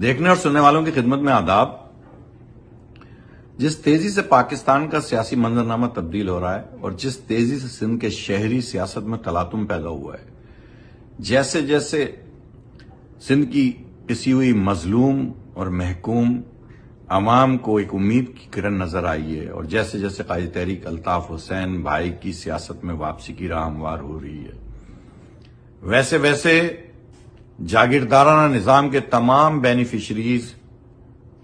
دیکھنے اور سننے والوں کی خدمت میں آداب۔ جس تیزی سے پاکستان کا سیاسی منظرنامہ تبدیل ہو رہا ہے اور جس تیزی سے سندھ کے شہری سیاست میں تلاطم پیدا ہوا ہے، جیسے جیسے سندھ کی پسی ہوئی مظلوم اور محکوم عوام کو ایک امید کی کرن نظر آئی ہے اور جیسے جیسے قائد تحریک الطاف حسین بھائی کی سیاست میں واپسی کی راہ ہموار ہو رہی ہے، ویسے ویسے جاگیردارانہ نظام کے تمام بینیفیشریز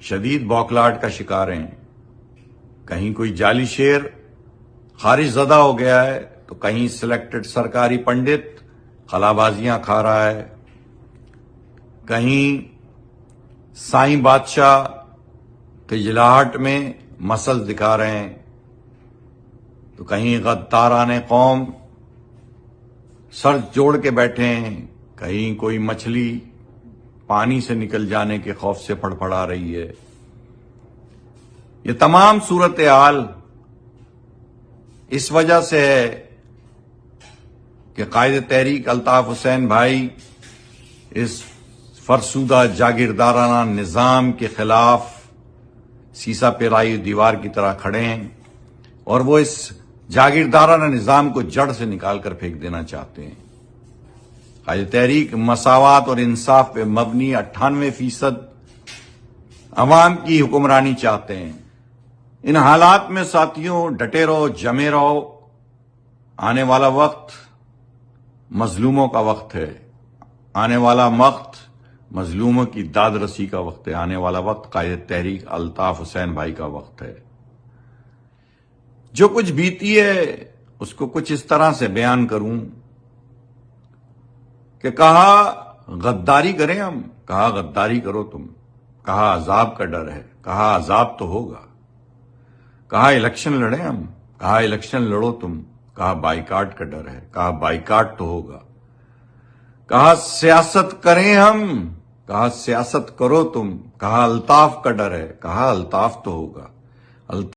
شدید بوکھلاہٹ کا شکار ہیں۔ کہیں کوئی جعلی شیر خارج زدہ ہو گیا ہے تو کہیں سلیکٹڈ سرکاری پنڈت خلابازیاں کھا رہا ہے، کہیں سائیں بادشاہ خجلاہٹ میں مسل دکھا رہے ہیں تو کہیں غداران قوم سر جوڑ کے بیٹھے ہیں، کہیں کوئی مچھلی پانی سے نکل جانے کے خوف سے پھڑپھڑا رہی ہے۔ یہ تمام صورتحال اس وجہ سے ہے کہ قائد تحریک الطاف حسین بھائی اس فرسودہ جاگیردارانہ نظام کے خلاف سیسا پیرائی دیوار کی طرح کھڑے ہیں اور وہ اس جاگیردارانہ نظام کو جڑ سے نکال کر پھینک دینا چاہتے ہیں۔ قائد تحریک مساوات اور انصاف پہ مبنی 98% عوام کی حکمرانی چاہتے ہیں۔ ان حالات میں ساتھیوں ڈٹے رہو، جمے رہو۔ آنے والا وقت مظلوموں کا وقت ہے، آنے والا وقت مظلوموں کی داد رسی کا وقت ہے، آنے والا وقت قائد تحریک الطاف حسین بھائی کا وقت ہے۔ جو کچھ بیتی ہے اس کو کچھ اس طرح سے بیان کروں کہ کہا غداری کریں ہم، کہا غداری کرو تم، کہا عذاب کا ڈر ہے، کہا عذاب تو ہوگا، کہا الیکشن لڑیں ہم، کہا الیکشن لڑو تم، کہا بائیکاٹ کا ڈر ہے، کہا بائیکاٹ تو ہوگا، کہا سیاست کریں ہم، کہا سیاست کرو تم، کہا الطاف کا ڈر ہے، کہا الطاف تو ہوگا۔